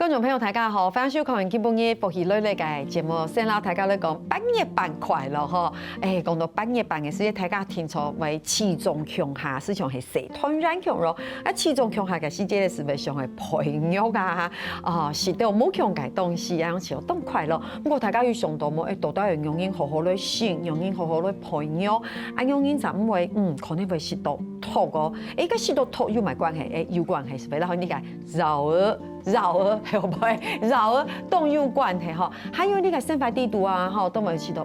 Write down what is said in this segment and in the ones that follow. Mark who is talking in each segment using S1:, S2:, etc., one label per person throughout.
S1: 觀眾朋友大家好，歡迎收看今晡日福喜類嘅節目。先啦，大家咧講八月半快樂嗬。講到八月半嘅時節，大家聽錯為期中強下，實際上係社團軟強咯。期中強下嘅時節咧，是咪上係朋友啊？是到冇強嘅東西啊，像當快樂。不過大家要想到冇，到底係用人好好嚟信，用人好好嚟朋友，用人就唔會可能會識到託個。個識到託有埋關係，有關係是為了你個繞兒係唔係？繞兒都有關係嗬，還有呢個生活地圖啊，嗬，都咪知道，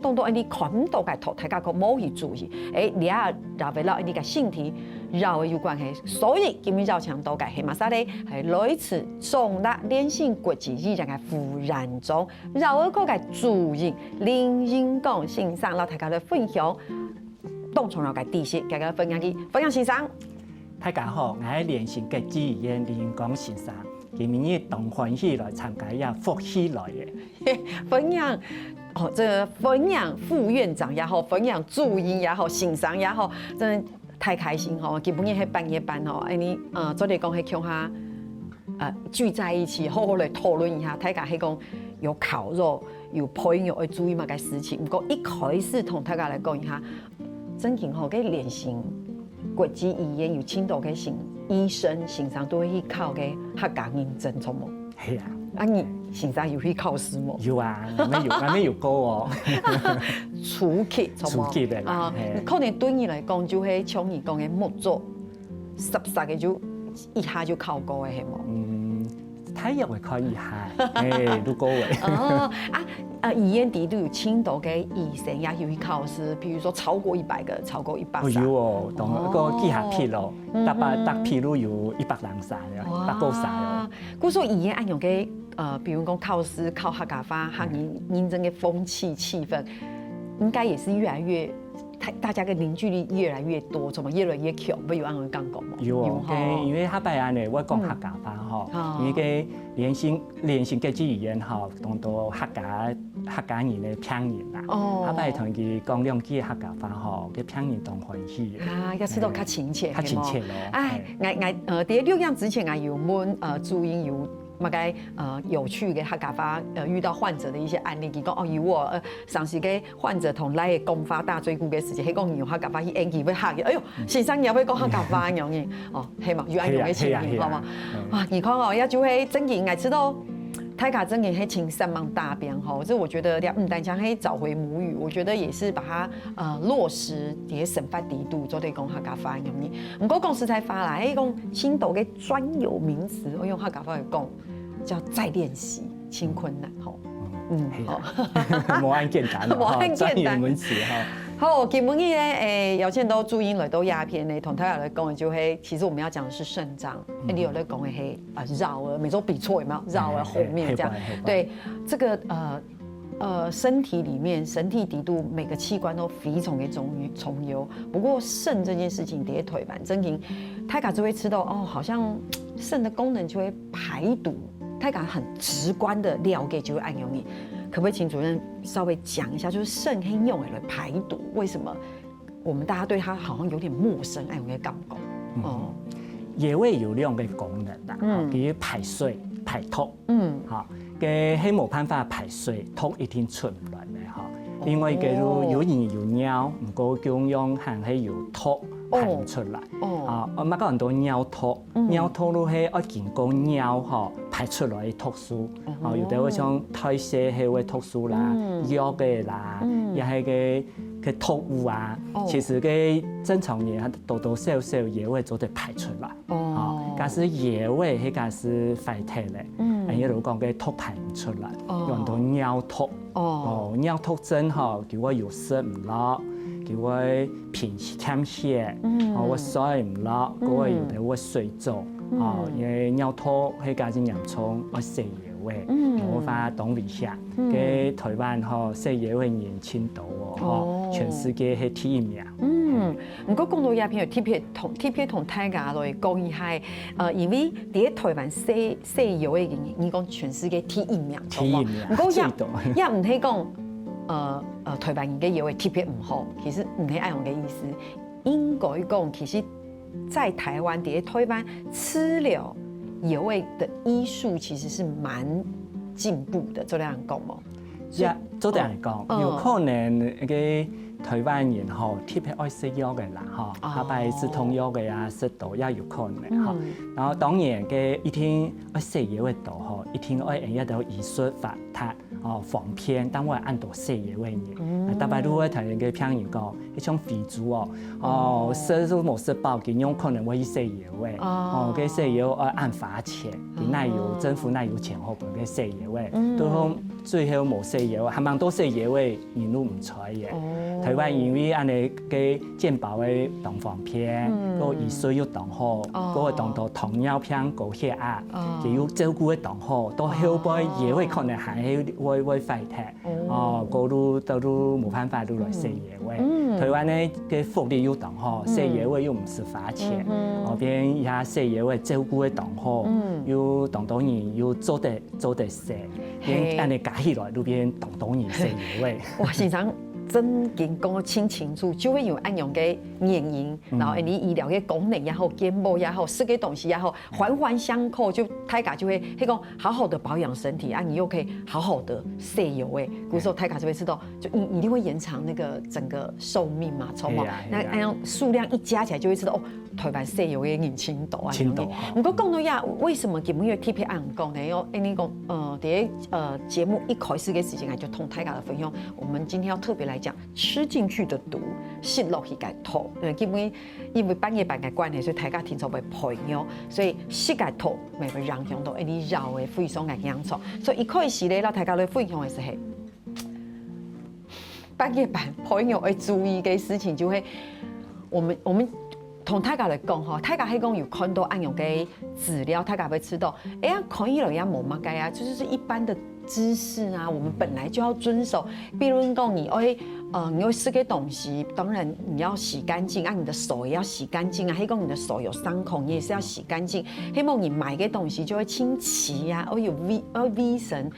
S1: 當到你看到嘅圖，大家個冇去注意，你啊繞為了呢個身體繞兒有關係，所以今日就強調嘅係乜嘢咧？係來自中大聯信國際醫院嘅傅然中繞兒嗰個主任林英光先生，讓大家來分享當從繞嘅知識，大家分享先生。
S2: 大家好，我係聯信國際醫院林英光先生。今日同歡喜來參加呀福喜來嘅，
S1: 分享分享副院長也好，分享主任也好，先生也好，真太開心吼！基本上係半夜班吼，你昨天講係強下聚在一起，好好來討論一下，大家係講有烤肉，有朋友要注意嘛個事情。不過一開始同大家來講一下，真正吼嘅聯信國際醫院有請到嘅醫生先生都會去考嘅客家認證，錯冇？
S2: 係啊，
S1: 你先生有去考試冇？
S2: 有啊，我有過哦。
S1: 初級，
S2: 初級嘅啦。
S1: 可能對你嚟講就係像你講嘅木作，10個就一下就考過嘅係冇？
S2: 睇入會考一下，都高嘅。
S1: 醫院底都有請到嘅醫生也有去考試，譬如說超過100個，超過130。
S2: 有哦，同一個機械披露，搭披露有100人曬啊，100個曬哦。
S1: 故說醫院按用嘅比如講考試考客家話，客認真嘅風氣氛，應該也是越來越。大家嘅凝聚力越來越多，怎麼越來越強？不如按我講講嘛。
S2: 有哦，因為下擺安尼，我講客家話吼，因為個聯信國際醫院吼，當到客家人嘅拼音啦。下擺同佢講兩句客家話吼，個拼音當歡喜嘅。
S1: 要知道較親切。
S2: 較親切咯。
S1: 第6樣之前我有問注音有。乜個有趣嘅客家話遇到患者的一些案例，佢講有我上次嘅患者同來公發大椎骨嘅事情，佢講用客家話去演技會嚇嘅，哎呦，先生也會講客家話樣嘅，係嘛，有愛用嘅情形，好嘛？你看也就係真嘅，我知道大家真嘅係請3萬大變吼，這我覺得唔單講係找回母語，我覺得也是把它落實啲生活地圖，做啲講客家話樣嘅。唔過講實在話啦，係講青島嘅專有名詞，我用客家話嚟講。叫再練習，輕困難吼。
S2: 好，冇按簡單咯，專業名詞哈。
S1: 好，基本咧，有見到注音來到鴉片咧，同大家來講就係，其實我們要講的是腎臟。你有在講嘅係繞兒，每週比錯有沒有？繞兒後面這樣。對，這個身體裡面身體底度每個器官都非常嘅重要。不過腎這件事情，第一腿板真經，大家就會知道好像腎的功能就會排毒。大家很直觀的了解就會按用你，可不可以請主任稍微講一下，就是腎可以用來排毒，為什麼我們大家對它好像有點陌生，按用嘅感覺？
S2: 野味有兩個功能啦，第一排水排毒，嘅係冇辦法排水，毒一定出唔來嘅哈，因為佢有鹽有尿，唔過咁樣還係有毒。排唔出來，我乜講很多尿毒，尿毒都係要經過尿吼排出來嘅毒素，有啲會像代謝係會毒素啦、藥嘅啦，又係嘅毒物啊，其實嘅正常人多多少少也會做得排出來，但是也會係假是壞體咧，一路講嘅毒排唔出來，有很多尿毒，尿毒症吼叫我有食唔落。叫我貧欠血，我水唔落，嗰個有啲我水腫，因為尿毒係加之嚴重，我食嘢喂，冇法擋唔下。嘅台灣嗬食嘢會年輕到喎，全世界係第一名。
S1: 唔過講到鴉片，特別同大家來講一下，因為喺台灣食嘢嘅人，你講全世界第一名，
S2: 第一名，
S1: 唔過也唔係講。台灣人嘅嘢會特別唔好，其實唔係按用嘅意思。應該講，其實在台灣喺台灣吃了野味的医术其实是蛮进步的，这样讲哦。
S2: 呀，做这样讲，有可能个台湾人吼，特别爱食药的啦，吼，下摆止痛药的呀，食毒也有可能吼。然后当然个一天爱食药的毒吼，一天爱用一道医术法他哦防偏，当我按到食药的人，大摆如果听人个听人讲，迄种肥猪哦，食都冇食饱，佢有可能会去食药的，哦，个食药爱按罚钱，佢奈有政府奈有钱好个食药的，都讲最后冇食药，还蛮多食药的人都唔出嘅。台湾因为安尼个健保的动防片，个医术又动好，个动到糖尿病高血压，又有照顾的动好，到后摆也会可能还会发态，哦，个都冇办法都来食药的。台湾呢个福利又动好，食药的又唔是罚钱，后边一下食药的照顾的动好，又动到人又做得食，变安尼加起来都变动人食药的。
S1: 哇，现场。真经讲得清清楚，就会有按用嘅原因，然后你医疗嘅功能也好，健保也好，吃嘅东西也好，环环相扣，就大家就会迄个好好的保养身体啊，你又可以好好的食药诶，古时候大家就会知道，就你一定会延长那个整个寿命嘛，从嘛，那按样数量一加起来就会知道哦，台湾食药嘅年轻度啊，
S2: 轻度。
S1: 不过讲到呀，为什么节目要特别按讲呢？因为讲节目一开始嘅时间就同大家的分享，我们今天要特别来讲吃进去的毒，吸落去嘅吐。基本因为半夜半嘅关系，所以大家听说袂朋友，所以吸嘅吐咪会影响到你绕嘅肺伤嘅养错。所以一开始咧，เรา大家嚟分享嘅是係半夜半朋友要注意嘅事情，就會我們同大家嚟講吼，大家喺講有看到按用嘅資料，大家會知道，哎呀，可以了呀，冇乜嘅啊，就是一般的知識啊，我們本來就要遵守。比如講你要吃個東西，當然你要洗乾淨啊，你的手也要洗乾淨啊。喺講你的手有傷口，你也是要洗乾淨。希望你買個東西就會清潔呀，有衛生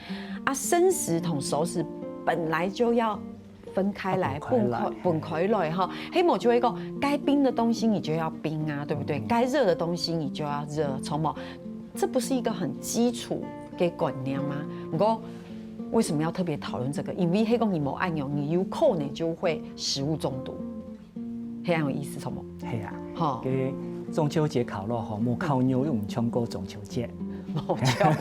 S1: 啊，生食同熟食本來就要分開來，分開來哈。希望就會講，該冰的東西你就要冰啊，對不對？該熱的東西你就要熱，從冇？這不是一個很基礎嘅觀念嗎？不過為什麼要特別討論這個？因為迄個你冇按用，你有可能就會食物中毒，很有意思，從冇？
S2: 係啊，哈。嘅中秋節烤肉吼，冇烤肉又唔搶過中秋節。
S1: 冇錯，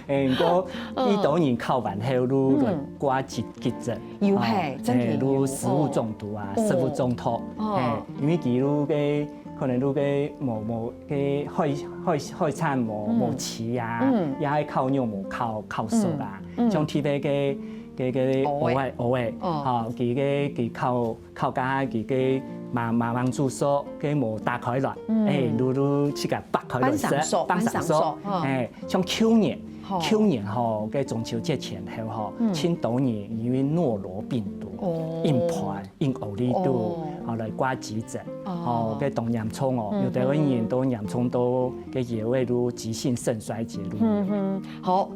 S2: 不過呢度人烤完後，都來掛急症，
S1: 有係真係
S2: 都食物中毒啊，食物中毒，因為佢都嘅可能都嘅冇嘅開餐冇吃啊，也係烤肉冇烤熟啊，像特別嘅蚵仔，嚇佢烤家佢嘅慢煮熟，佢冇打開來，都切個掰開來食，半生熟，像去年吼嘅中秋節前後吼，青島年因為諾羅病毒引奧利度，後來掛急診，哦嘅動洋蔥哦，有啲人都洋蔥都嘅野味都急性腎衰竭咯。
S1: 好。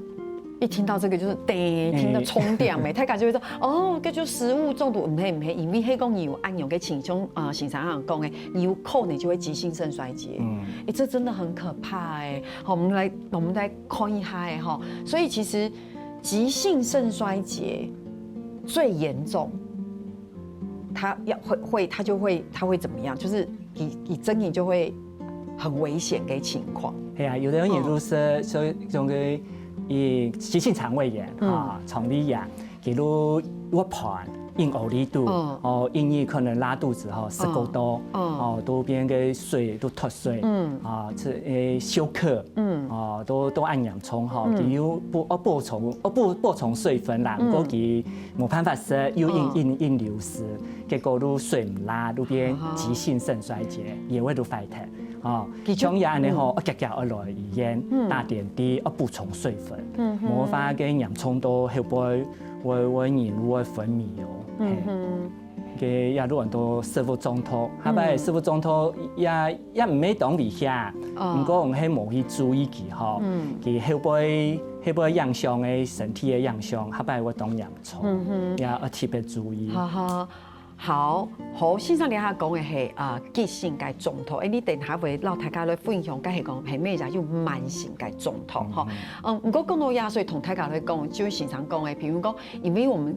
S1: 一聽到這個就是聽到衝點咪，大家就會說哦，這就食物中毒，唔係，因為迄個你有按用嘅情況現場人講嘅，你有可能就會急性腎衰竭，這真的很可怕哎。好，我們來看一下哎哈，所以其實急性腎衰竭最嚴重，它會怎麼樣？就是你真的就會很危險嘅情況。
S2: 係啊，有的人就是所以種嘅。急性腸胃炎腸胃炎，佢都鬱盤、引奧利度，因為可能拉肚子食夠多，都變個水都脫水，休克，都按洋蔥佢要補充水分啦，不過佢冇辦法食，又因流失，結果都水唔拉，都變急性腎衰竭，也會都發體。像也安尼吼，夾而來醫院打點滴，補充水分，冇法嘅洋蔥都後背會引入會分泌哦。嘅也多人都食物中毒，後擺食物中毒也唔係當危險，不過我們係冇去注意佢吼，佢後背影響嘅身體嘅影響，後擺會當洋蔥，也要特別注意。
S1: 好，好，先生你下讲的是急性嘅中毒，你等下會讓大家來分享，梗係講係咩就叫慢性嘅中毒，嗬。不過講到壓水同大家來講，就經常講嘅，譬如講，因為我們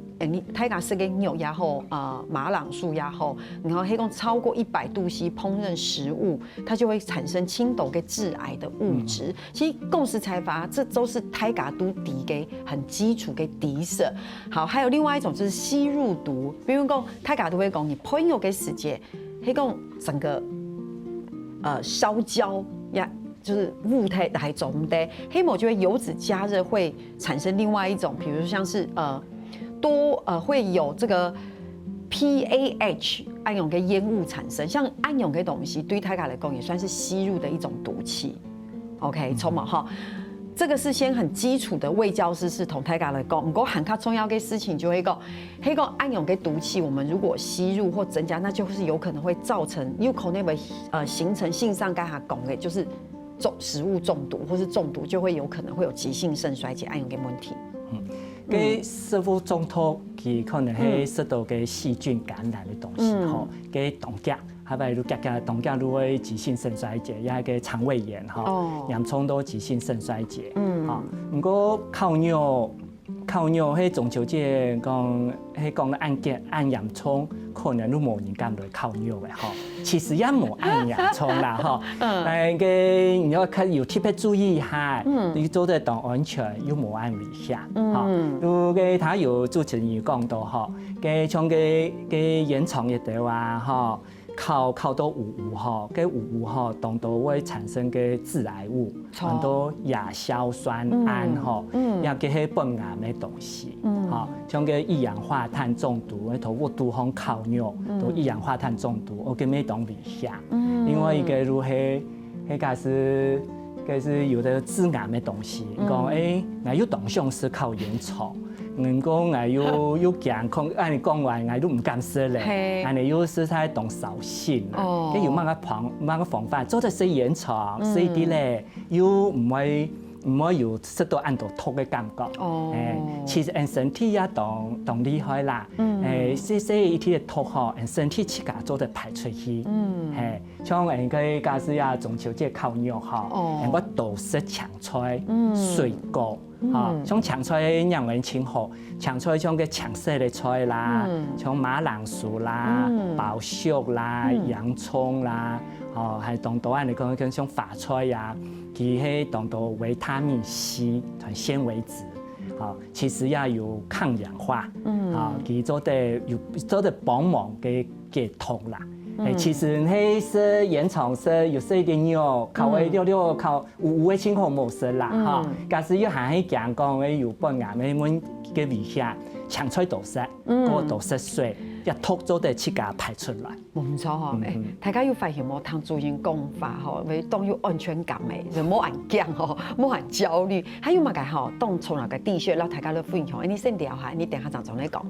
S1: 大家食嘅肉也好，馬鈴薯也好，然後係講超過100°C烹飪食物，它就會產生輕度嘅致癌的物質。其實共識採發，這都是大家都敵嘅很基礎嘅敵色。好，還有另外一種就是吸入毒，比如講大家都會講，你烹飪嘅時間，係講整個燒焦呀，就是物態來種的，黑某就會油脂加熱會產生另外一種，比如像是會有這個 PAH 暗湧嘅煙霧產生，像暗湧嘅東西對大家來講也算是吸入的一種毒氣。OK， 從嘛哈。這個是先很基礎的衛教知識同大家來講，不過很較重要的事情就係講，迄個暗湧嘅毒氣，我們如果吸入或增加，那就是有可能會造成有可能會形成性上剛才講的，就是食物中毒或是中毒，就會有可能會有急性腎衰竭暗湧嘅問題。
S2: 嘅食物中毒，佢可能係食到嘅細菌感染嘅東西，吼，嘅凍結。還有如凍結如會急性腎衰竭，也係個腸胃炎吼，洋蔥都急性腎衰竭。不過烤肉喺中秋節講按洋蔥，可能都冇人敢來烤肉嘅吼。其實也冇按洋蔥啦吼，但係你要有特別注意一下，你做得當安全又冇按危險。如果他有主持人講到吼，嘅像嘅煙囪一條啊吼。靠到有吼，嘅有吼，當到會產生嘅致癌物，很多亞硝酸胺吼，也嘅係本癌嘅東西，吼，像嘅一氧化碳中毒，喺頭我都烘烤肉，都一氧化碳中毒，我嘅咩當危險，因為嘅如係是有的致癌嘅東西，講我有同樣是靠煙囪。人講我有健康，按你講話我都唔敢食咧，按你有時在動手性啊，跟有乜個防範，做得食煙囪，食啲咧，又唔會有食到按到吐嘅感覺。其實身體也當厲害啦，食一啲嘅吐吼，身體自家做得排出去。像個假使呀中秋節烤肉吼，我多食青菜、水果。像青菜養人清好，青菜像個青色的菜啦，像馬鈴薯啦、包粟啦、洋蔥啦，係當到按你講像花菜呀，佢係當到維他命 C 同纖維質，其實也有抗氧化，佢做得幫忙嘅痛啦。其實係食煙囪食有食啲肉，烤嘅了烤有嘅情況冇食啦，哈。假使要行去講嘅有本癌嘅問嘅危險，青菜多食，個多食水，一吐咗得自家排出來。
S1: 冇錯嗬，大家要發現冇聽主任講法嗬，咪當有安全感嘅，就冇人驚嗬，冇人焦慮，還有乜嘅嗬，當從那個地穴，讓大家都分享，你先聊下，你等下陣再嚟講。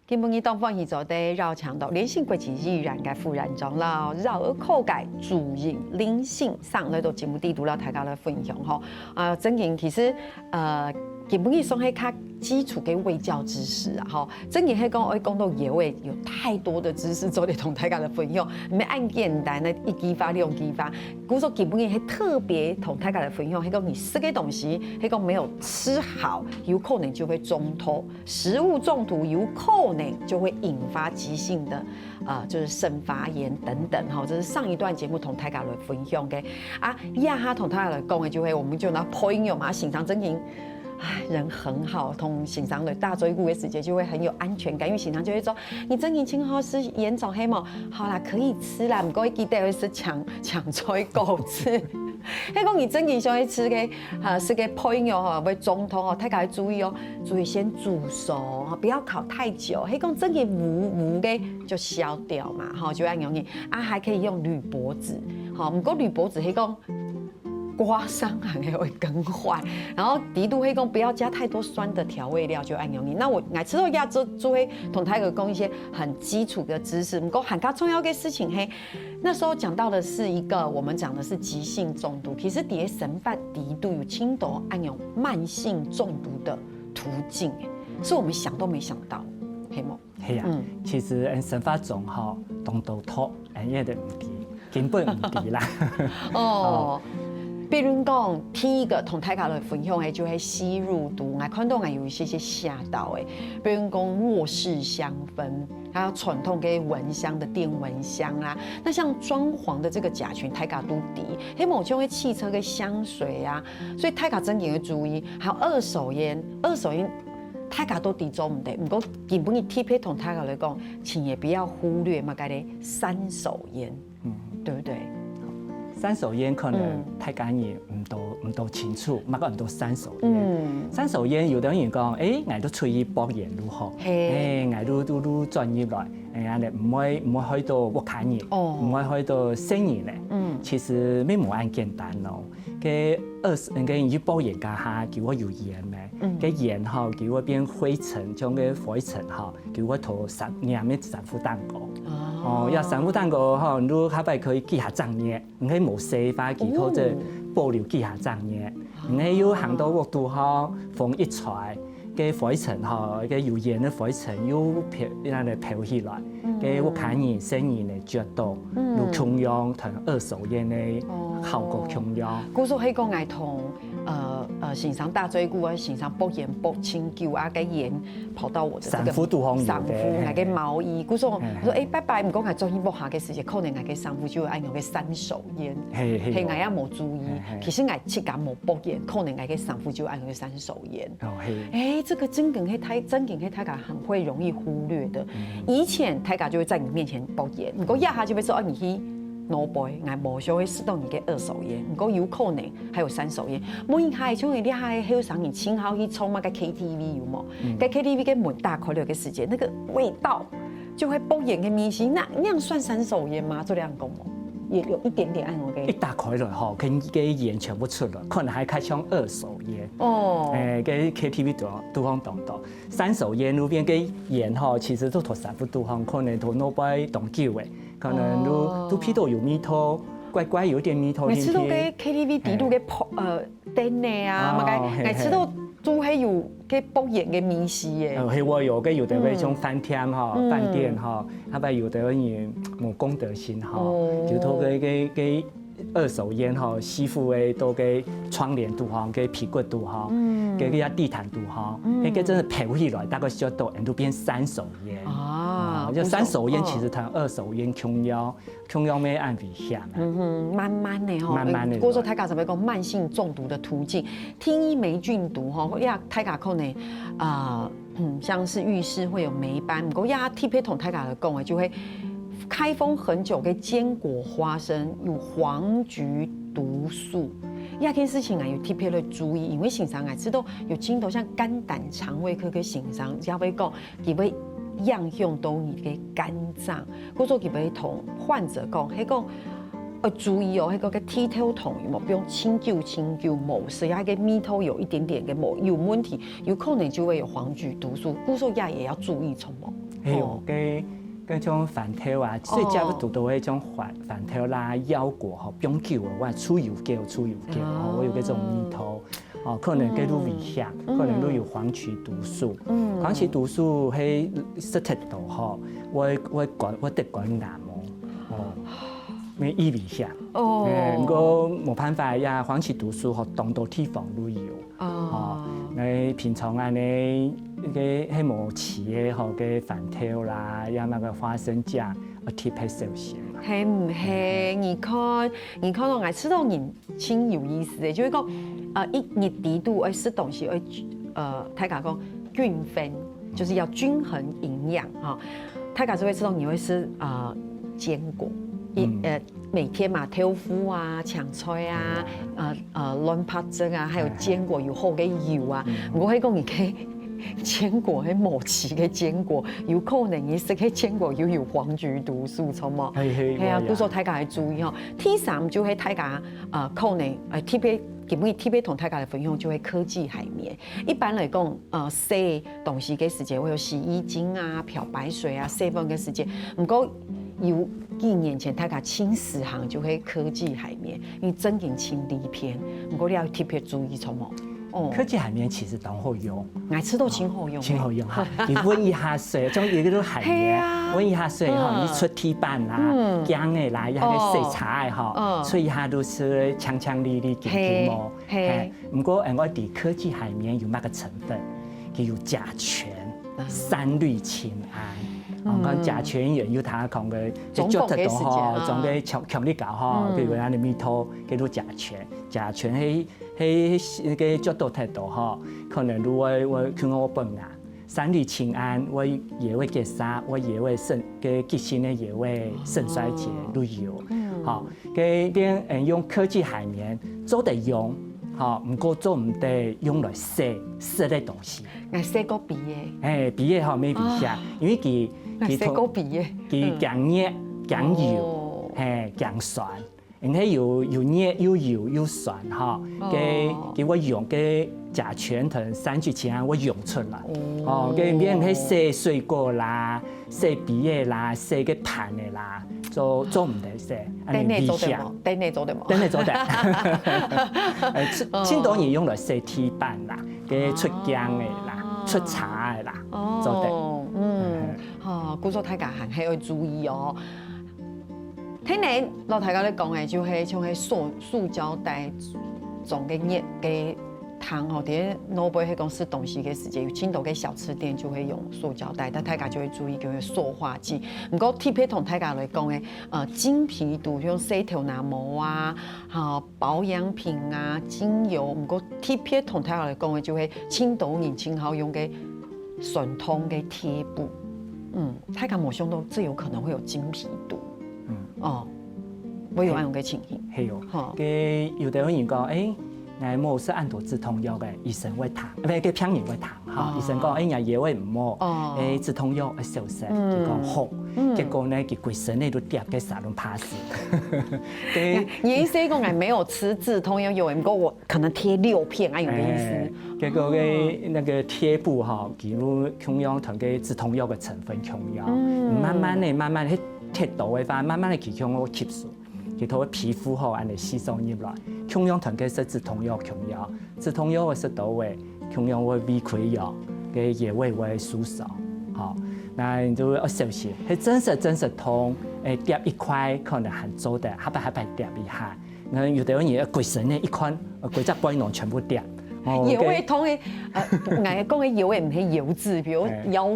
S1: 今晡日東方兒做的繞腸道連線國際依然嘅副院長啦，繞而口解主任林信上來到節目地圖啦，大家來分享嗬。真嘅其實今晡日算係較基礎嘅衛教知識啊，嗬。真嘅係講到野味有太多的知識做嚟同大家來分享，唔係按簡單的一句話兩句話。故說今晡日係特別同大家來分享，係講你食嘅東西，係講沒有吃好，有可能就會中毒，食物中毒有可能就會引發急性的就是腎發炎等等，哈，這是上一段節目同大家來分享嘅。下同大家來講嘅就係，我們就拿配用嘛，現場真嘅。人很好，同欣賞的大嘴骨的時間就會很有安全感，因為欣賞就會說，你真年輕好吃鹽棗黑毛，好啦，可以吃啦，唔過記得會是搶菜果子。迄講你真年想去吃嘅食嘅配料吼，會中毒吼，大家要注意哦，注意先煮熟，不要烤太久。迄講真嘅糊嘅就消掉嘛，吼，就按容易。還可以用鋁箔紙，吼，唔過鋁箔紙迄講。刮伤还会更坏。然后嘀嘟黑讲不要加太多酸的调味料，就按用你。那我爱吃到亚洲就会同泰哥讲一些很基础的知识，不过很加重要的事情嘿。那时候讲到的是一个，我们讲的是急性中毒，其实底下神发嘀嘟有轻度按用慢性中毒的途径，是我们想都没想到，黑吗？
S2: 系啊，其實神發總吼，動到吐，嘢就唔治，根本唔治啦。
S1: 哦，比如講，第一個同大家來分享嘅就係吸入毒，我看到我有一些嚇到嘅，比如講卧室香氛，還有傳統嘅蚊香的電蚊香啦。那像裝潢的這個甲醛，大家都敵，喺某種嘅汽車嘅香水啊，所以大家真嘅要注意。還有二手煙，大家都抵做唔得，不過基本嘅 tip 同大家來講，請也不要忽略嘛，嗰啲三手煙，對不對？
S2: 三手煙可能大家也唔到清楚，乜講唔到三手煙。三手煙有啲人講，我都出去博研如何？我都專業來，唔會去到屋企人，唔會去到生意咧。其實咩冇咁簡單咯。嘅要博研家下，叫我有鹽咩？嘅鹽吼叫我變灰塵，將個灰塵吼叫我塗染咩三副蛋糕。要三副蛋糕吼，你下擺可以記下賬嘢，唔可以冇寫法記或者保留記下賬嘢。唔可以要行到屋度吼，風一吹，嘅灰塵吼，嘅有鹽嘅灰塵要飄起來，嘅屋企人生意嚟着到，有同樣同二手煙嘅效果同樣。
S1: 古時喺講係同欣賞大椎骨啊，欣賞博鹽博清酒啊，嘅鹽跑到我的這個
S2: 三副杜紅
S1: 三副係嘅毛衣。古時我說拜拜，唔講係做醫博下嘅時節，可能係嘅三副就係用嘅三手煙，係我也冇注意。其實我切緊冇博鹽，可能係嘅三副就係用嘅三手煙。這個真梗係大家很會容易忽略的。以前大家就會在你面前博鹽，唔過一下就會說你去。攞杯，我冇想去試到你嘅二手煙，不過有可能還有三手煙。冇人係像你喺後生人親口去衝嘛個 KTV 有冇？個 KTV 嘅門打開了嘅時間，那個味道就會爆煙嘅明星，那樣算三手煙嗎？做兩講冇？也有一點點按我嘅。
S2: 一打開來吼，佢嘅煙全部出來，可能還開槍二手煙。嘅 KTV 都方當到三手煙裏邊嘅煙吼，其實都同三副都方，可能同攞杯當酒嘅。可能都批到有味道，怪有點味道。每
S1: 次都嘅 KTV 底度嘅燈咧啊，每次都係有嘅爆煙嘅明星嘅。
S2: 係喎，有的嗰種飯店哈、飯店哈，後邊有的人冇公德心哈，就拖嘅二手煙哈，師傅嘅都嘅窗簾度哈，嘅皮骨度哈，嘅啲地毯度哈，嗰個真係飄起來，大概少到人都變三手煙。就三手煙其實同二手煙同樣咩按危險啊？
S1: 慢慢的吼，嗰個大家就係講慢性中毒的途徑，天衣霉菌毒吼，呀大家可能像是浴室會有霉斑，不過呀特別同大家嚟講嘅就會開封很久嘅堅果花生有黃菊毒素。呢件事情啊，要特別去注意，因為平常我知道有聽到像肝膽腸胃科嘅平常，只要會講佢會影響到你嘅肝臟，嗰種佢會同患者講，係講注意哦，係個嘅剃頭痛有冇？不用清救冇，是呀個眉頭有一點點嘅冇有問題，有可能就會有黃菊毒素，嗰種也要注意從冇。
S2: 係哦，嗰種飯頭啊，最主要讀到嗰種飯頭啦、腰果吼，不用救啊，我出油膠，我有嗰種眉頭。可能佢都危險，可能都有黃曲毒素。黃曲毒素喺身體度吼，我得感染咩醫危險。不過冇辦法呀，黃曲毒素吼，當到地方都有。你平常啊，你嘅喺冇吃嘅吼嘅飯頭啦，呀那個花生醬，特別小心。
S1: 係唔係？你看到我知道人親有意思嘅，就係講一熱底度去食東西，大家講均分，就是要均衡營養哈。大家就會知道你會吃堅果，每天嘛豆腐啊、青菜啊、卵白質啊，還有堅果有好嘅油啊。不過喺講你可以坚果，迄某期嘅坚果，有可能伊食嘅坚果又有黄菊毒素，错冇？係啊，故所大家要注意吼。T3就係大家可能TP。基本TP同大家的分享就會科技海綿。一般來講，洗東西嘅時間會有洗衣精啊、漂白水啊、洗碗嘅時間。不過有幾年前大家清洗行就會科技海綿，因為真經清理片。不過你要特別注意什麼？
S2: 科技海綿其實都好用，
S1: 愛吃都真好用。
S2: 真好用哈！你溫一下水，種一個都海綿，溫一下水哈，你出鐵板啦、薑嘅啦，一下嘅洗茶嘅哈，吹一下都是強強力力健健毛。不過我哋科技海綿有乜個成分？佢有甲醛、三氯氰胺。我講甲醛有佢講嘅，就腳頭吼，種嘅強力膠吼，譬如講你咪頭叫做甲醛，甲醛喺個腳頭太多吼，可能如果像我本啊，三氯氰胺我也會結沙，我也會腎嘅急性咧也會腎衰竭都有，吼，佢啲用科技海綿做得用。好，唔過做唔得用來洗嘅東西。
S1: 係洗個鼻嘅。
S2: 鼻嘅吼未鼻下，因為佢
S1: 洗個鼻嘅。
S2: 佢強熱、強油、強酸，而且又熱又油又酸哈。佢我用嘅甲醛同三聚氰胺我用出來。哦，佢免去洗水果啦、洗鼻嘅啦、洗個盤嘅啦。做唔得洗，
S1: 等你做得冇？等你做得冇？
S2: 等你做得。青島也用來洗鐵板啦，嘅出薑嘅啦，出茶嘅啦，做得。
S1: 故所大家還係要注意哦。聽你老大家咧講嘅就係像係塑膠袋裝嘅熱嘅。糖哦，啲攞杯去公司東西嘅時間，有青島嘅小吃店就會用塑膠袋，但大家就會注意叫做塑化劑。不過 TP 同大家來講嘅，精皮度像洗頭拿毛啊，保養品啊，精油。不過 TP 同大家來講嘅就係青島人經常用嘅順通嘅貼布。大家冇想到這有可能會有精皮度。會有咁樣嘅情形。
S2: 係哦，嘅有啲人講誒冇食按度止痛藥嘅，醫生會談，唔係佢偏人會談嚇。醫生講人嘢會唔好，止痛藥會消失，佢講好。結果呢，佢規身呢都跌嘅沙龍怕死。
S1: 意思講係沒有吃止痛藥，有唔過我可能貼6片，咁樣嘅意思。
S2: 結果嘅那個貼布哈，譬如強用同嘅止痛藥嘅成分強用，慢慢喺貼到嘅話，慢慢嚟佢強我吸收。佢頭皮膚吼，安尼吸收入來，強用同嘅是止痛藥強藥，止痛藥我食到嘅，強用我胃潰瘍嘅也會舒爽，吼，那你就要小心，係真實痛，疊一塊可能很做得，下擺疊一下，那有啲人嘢規身呢一塊，規隻背囊全部疊。
S1: 腰會痛嘅，講嘅腰嘅唔係腰子，比如腰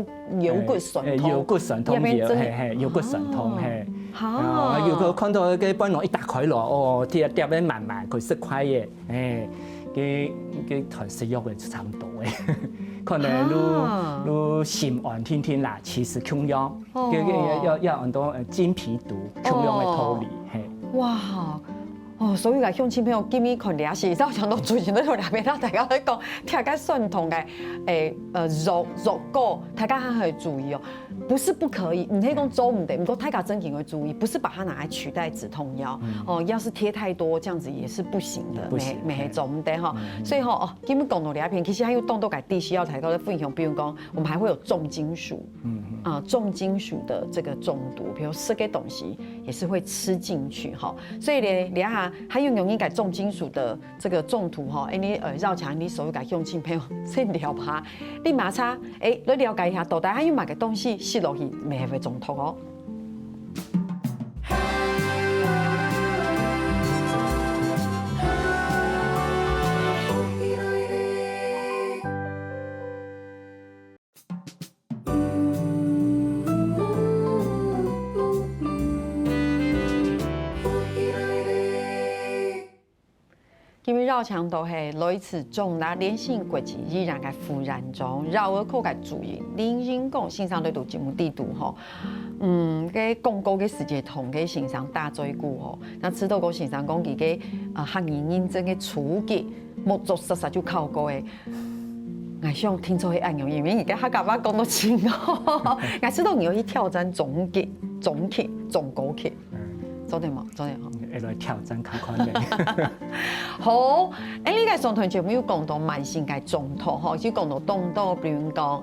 S1: 骨痠痛，
S2: 腰骨痠痛係腰骨痠痛係。如果看到嘅背囊一打開落，貼咧慢慢佢識開嘅，佢同食藥嘅差唔多嘅，可能都心安天天啦，其實強藥，要很多精皮毒強藥嘅脫離係。
S1: 哇！所以個鄉親朋友今日看歷史，就想到最近咧同兩邊啦，大家咧講聽緊酸痛嘅肉果，大家還係注意哦。不是不可以，唔係講做唔得，不過大家真係會注意，不是把它拿來取代止痛藥。要是貼太多，這樣子也是不行的，沒係做唔得哈。所以今日講到兩邊，其實還有當到個地需要提高的分享，比如講，我們還會有重金屬，重金屬的這個中毒，比如食嘅東西也是會吃進去哈。所以咧，你下還有容易改重金屬的這個中毒哈，你繞牆你所有改鄉親朋友先聊下，你馬上你了解一下到底還有乜嘅東西。食落去未係會中毒哦。因為繞牆都係類似重大連線國際依然嘅污染中，繞而可嘅注意，連線講線上嚟到節目地圖吼，嘅廣告嘅時間同嘅線上打嘴鼓吼，那知道個線上講佢嘅行業認證嘅初級，冇做實就考過嘅，我想聽咗去按用，因為而家客家話講到清哦，我知道你要去挑戰中級、中高級，做對冇？做對好。
S2: 會來挑戰看看咧。
S1: 好，呢個上台節目要講到慢性嘅總統嗬，要講到東道，比如講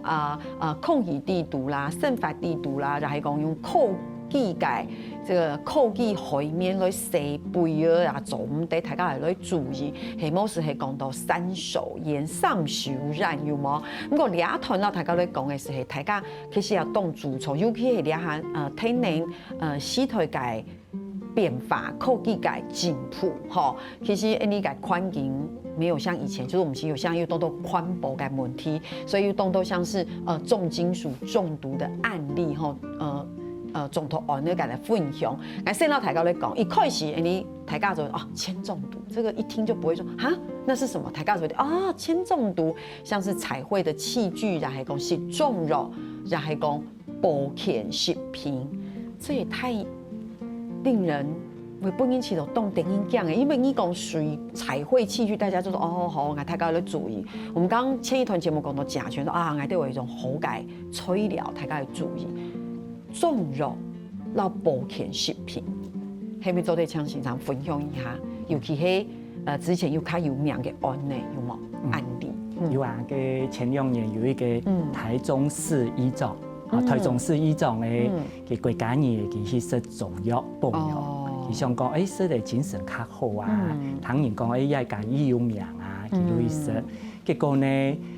S1: 空氣地圖啦、生發地圖啦，就係講用科技嘅這個科技海面來設備啊，做唔得，大家係來注意。係冇時係講到三手煙、三手染有冇？咁個兩團啦，大家來講嘅時係大家其實要懂主錯，尤其係兩下體能時代嘅變化、科技嘅進步，嗬，其實呢個環境沒有像以前，就是我們是有像有多寬薄嘅問題，所以有多像是重金屬中毒的案例，嗬，總統案呢個嚟分享。我先到大家嚟講，一開始你大家就鉛中毒，這個一聽就不會說啊，那是什麼？大家就鉛中毒，像是彩繪的器具，然後講是重肉，然後講保健食品，這也太令人會不禁起到動電影講嘅，因為你講水彩繪器具，大家就說好，我大家要注意。我們剛前一段節目講到甲醛，我哋有一種好嘅催療，大家要注意。重肉、到保健食品，係咪做啲詳細上分享一下？尤其係之前有較有名嘅案例，有冇案例？
S2: 有啊，嘅前2年有一個台中市醫總，台中市醫總嘅嘅國家嘢，佢去食中藥補藥，佢想講食嚟精神較好啊，當然講也係講醫有名啊，佢都去食，結果呢，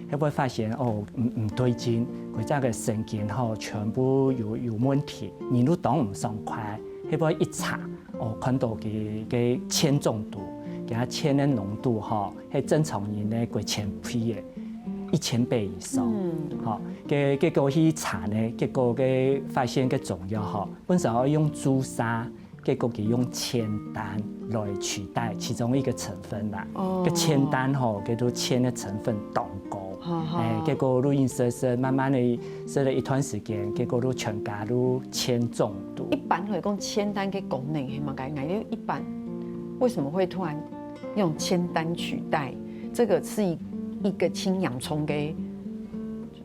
S2: 佢會發現唔對勁，佢真係神經全部有問題，而都擋唔上快，佢會一查看到嘅鉛中毒，佢鉛嘅濃度係正常人咧過1000倍嘅，1000倍以上，結果去查呢，結果嘅發現嘅中藥本身可以用朱砂。結果佢用鉛丹來取代其中一個成分啦。個鉛丹叫做鉛的成分當高，結果錄音室慢慢地食了一段時間，結果都全家都鉛中毒。
S1: 一般嚟講，鉛丹嘅功能係乜嘢？一般為什麼會突然用鉛丹取代？這個是一個青洋蔥嘅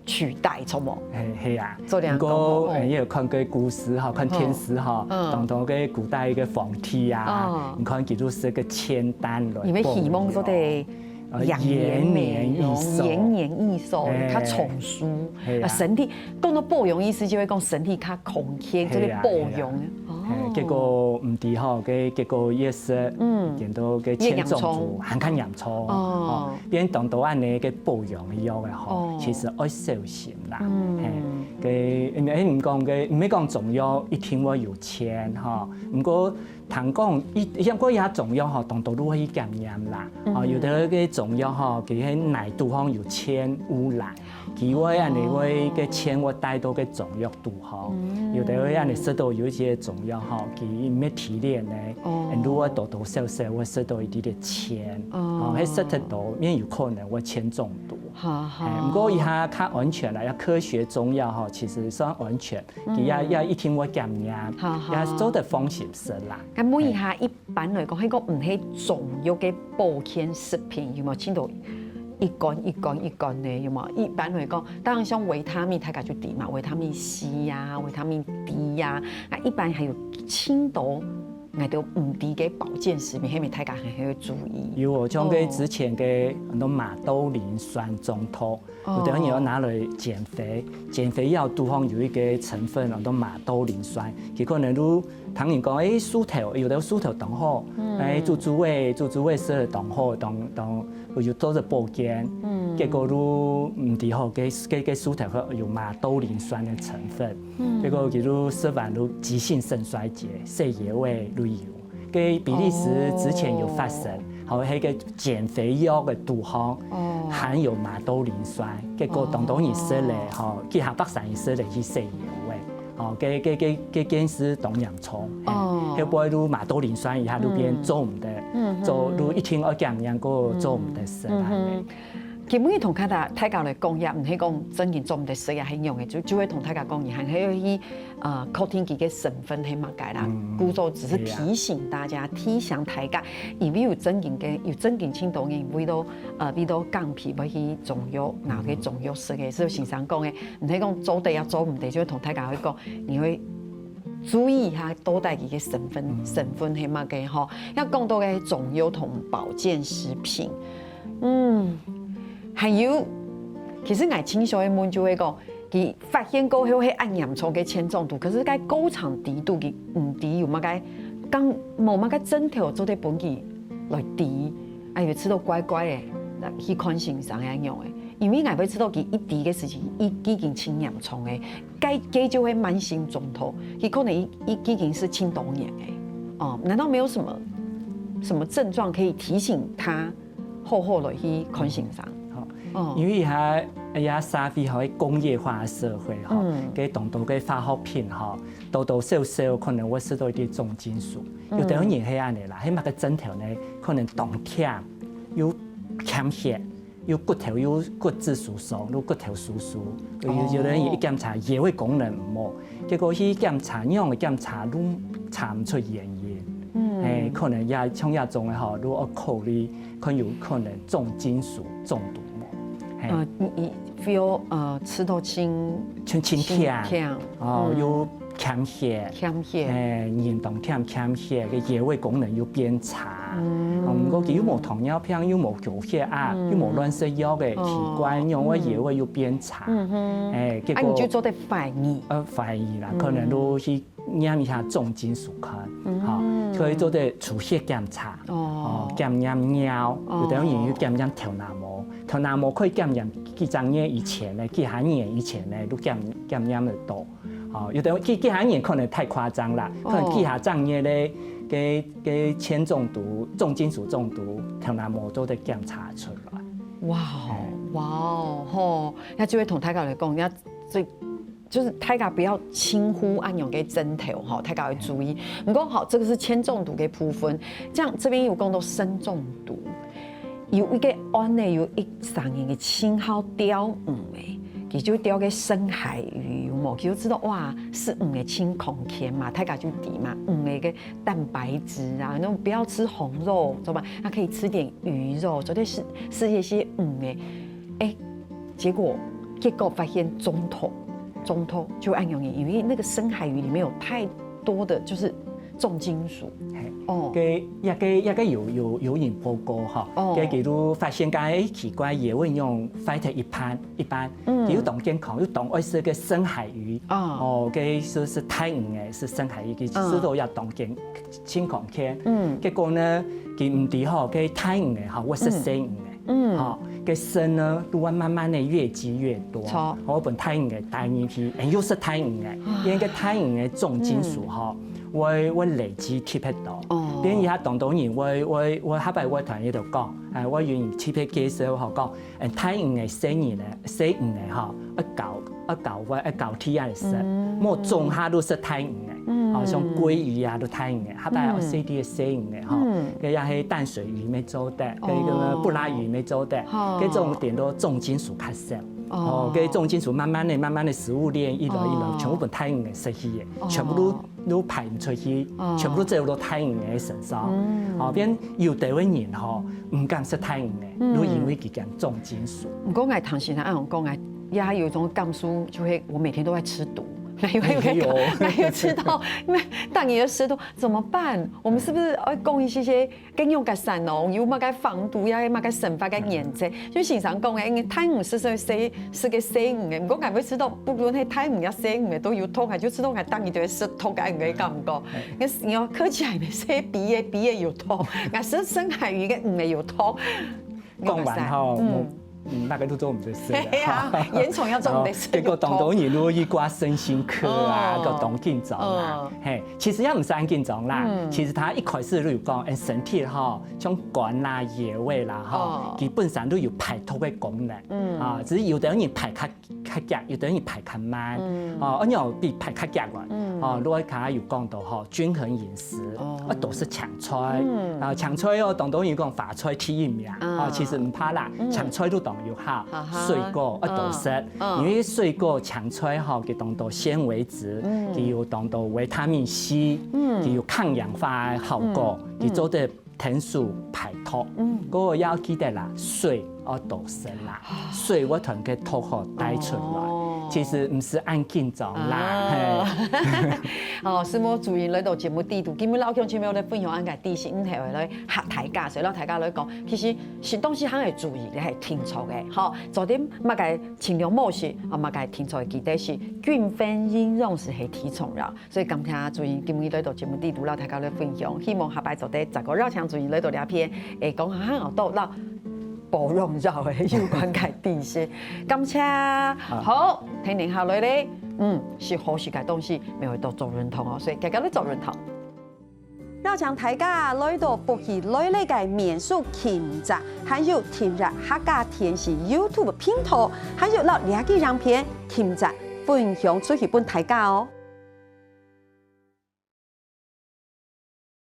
S1: 取代，錯冇？
S2: 係啊，不過也有看個故事看天師當到個古代嘅皇帝啊，你看佢都是個鉛丹來。
S1: 因為希望做啲延年益壽，較長壽。身體講到保養意思，就會講身體較空健，做啲保養。
S2: 結果唔啲結果也是見到嘅鉛中毒，很看洋蔥，變當到安尼嘅保養藥嘅其實要小心啦。唔講嘅，唔係講中藥一定會有鉛唔過談講因為也中藥當到都可以感染啦。有啲嘅中藥佢喺內度有鉛污染，佢會安尼會嘅鉛會帶到嘅中藥度有啲會安尼食到有一些中藥佢唔係提煉咧，如果多多少少會食到一啲嘅鉛，喺食得到免有可能會鉛中毒。不過而家較安全啦，要科學中藥其實算安全，佢也一定會感染，也做得放心食啦。
S1: 咁每下一般嚟講，喺個唔係中藥嘅保健食品，有冇聽到一罐呢？有冇？一般嚟講，當然像維他命，大家就點嘛，維他命 C 呀、維他命 D 呀，一般還有青豆。我哋唔啲嘅保健食品，係咪大家係要注意？
S2: 有像佢之前嘅很多馬兜鈴酸中毒，有啲人要拿來減肥，減肥藥都方有一個成分很多馬兜鈴酸，佢可能都當然講薯條，有啲薯條當好，煮味食當好，當有做咗保健，結果都唔啲好，嘅薯條有馬兜鈴酸嘅成分，結果佢都食完都急性腎衰竭、血液位都有。嘅比利時之前有發生，係個減肥藥嘅度含有馬兜鈴酸，結果當到你食咧，佢下北上食咧去血液位，嘅件事當洋蔥，佢不會都馬兜鈴酸以下都變做唔得，做都一天要減樣個做唔得食啦。
S1: 基本上同大家来讲，也唔係講真正做唔得食也係用嘅，就會同大家講，還係要去確定佢嘅成分係乜嘢啦。故作只是提醒大家，提醒大家，因為有真正青島人為到降皮，要去中藥，然後去中藥食嘅，所以先生講嘅，唔係講做得也做唔得，就會同大家去講，你會注意一下多帶佢嘅成分係乜嘅嗬。要講到嘅中藥同保健食品，還有，其實我青少年就會講，佢發現過後係按鹽醋嘅鉛中毒，可是佢高長低度佢唔低，有乜嘅剛冇乜嘅針頭做啲本佢來低，哎要吃到乖乖嘅，去看先生係用嘅，因為我要知道佢一低嘅時候，已經清鹽醋嘅，佢就會慢性中毒，佢可能已經是青島炎嘅，哦，難道沒有什麼症狀可以提醒他後來去看先生？
S2: 因為也社會係工業化嘅社會吼，嘅當到嘅化學品吼，多少可能會使到一啲重金屬。有啲人係安尼啦，起碼個針頭呢可能動鉗，有鉗血，有骨頭有骨質疏鬆，有骨頭疏鬆。有人一檢查腸胃功能唔好，結果去檢查樣嘅檢查都查唔出原因。可能也像一種嘅吼，如果考慮佢有可能重金屬中毒。
S1: 你 feel 吃到清甜，
S2: 有鉗血，嚴重鉗血嘅腸胃功能又變差。不過佢又冇糖尿病，又冇高血壓，又冇亂食藥嘅器官，因為腸胃又變差。結果
S1: 你就做得懷疑。
S2: 懷疑啦，可能都去驗一下重金屬看，所以做得出血檢查，檢驗尿，有啲人要檢驗條拿膜。條拿膜可以檢驗幾張年以前呢，幾下年以前呢都檢驗得到。有啲幾下年可能太誇張啦，可能幾下張年咧嘅鉛中毒、重金屬中毒，條拿膜都得檢查出來。
S1: 哇，那就會同大家來講，就是大家不要輕忽按用嘅針頭哈，大家要注意。不過好，這個是鉛中毒嘅部分，這樣這邊有講到砷中毒。有一個案例有一上年嘅青蒿釣魚嘅，佢就釣嘅深海魚，有冇？佢就知道哇，是魚嘅青孔鉗嘛，大家就知嘛，魚嘅蛋白質啊，那種不要吃紅肉，知道吧？那可以吃點魚肉，做啲試一些魚嘅，結果發現中毒就按用，因為那個深海魚裡面有太多的就是重金屬。
S2: 嘅一個有人報告嚇，嘅佢都發現間奇怪嘢會用快睇一般，佢當健康，又當愛食嘅深海魚，嘅是太魚嘅，是深海魚，佢知道要當健青孔鉗，結果呢佢唔知嗬，嘅太魚嘅嚇會食生魚嘅，嚇嘅砷呢都會慢慢的越積越多，我本太魚嘅大魚皮，又是太魚嘅，因為個太魚嘅重金屬嚇。我累積貼喺度，變而家當到人，我下擺我團喺度講，我願意貼喺嘅時候學講，太魚嘅生魚咧，生魚嘅嚇，一嚿鐵嚟食，冇種下都食太魚嘅，像鮭魚啊都太魚嘅，下擺我食啲嘅生魚嘅嚇，嘅又係淡水魚未做得，嘅個布拉魚未做得，嘅種點到重金屬較少。嘅重金屬慢慢的食物鏈一路，全部本太魚嘅食去嘅，全部都排唔出去，全部都走到太魚嘅身上。變有啲人嗬唔敢食太魚嘅，都因為佢講重金屬。唔過我唐先生按我講，也有一種感受，就係我每天都在吃毒。那又知道，因為當你的食毒怎麼辦？我們是不是要講一些更用嘅散農，有乜嘅防毒呀，乜嘅生發嘅研製？就先生講嘅，因為太魚是個生魚嘅，唔過我會知道，不論係太魚呀生魚嘅都有毒，就知道我當你就係食毒嘅嘅感覺。我科技係咪食鱉嘅有毒？我食深海魚嘅魚有毒。講完後。大家都做唔到事
S1: 啦，煙囪要做唔到事。
S2: 結果當到你如果去掛身心科啊，個當緊張啊，其實也唔使緊張啦。其實他一開始都有講，身體哈，像肝啦、腸胃啦哈，基本上都有排毒嘅功能。只是有啲人排较急，又等于排较慢。哦，而比排较急嘅。哦，如果佢有講到吼均衡飲食，都是搶菜。搶菜哦，當然講發菜第一名。哦，其實唔怕啦，搶菜都當有好。水果都食，因為水果搶菜吼，佢當到纖維質，佢有當到維他命 C， 佢有抗氧化嘅效果，佢做得停數排毒。嗰個要記得啦，水多食啦，水我同佢吐好帶出來。其實唔是按緊張啦。
S1: 哦，是我注意嚟到節目地圖，今日老強前面我哋分享按個知識，唔係為嚟嚇大家，所以老大家嚟講，其實食東西肯係注意，你係聽錯嘅，好，做啲乜嘅清涼模式，乜嘅聽錯嘅記得是均衡應用是係體重啦，所以今天注意今日嚟到節目地圖，老大家嚟分享，希望下擺做啲10個老強注意嚟到呢篇，講下好多啦。保容藥嘅有關嘅知識，感謝好聽聽下來咧，是好食嘅東西，咪會到做認同哦，所以大家都做認同。邀請大家來到福喜來咧嘅民宿墘宅，還有墘宅客家電視 YouTube 頻道，還有老兩個影片墘宅分享出去俾大家哦。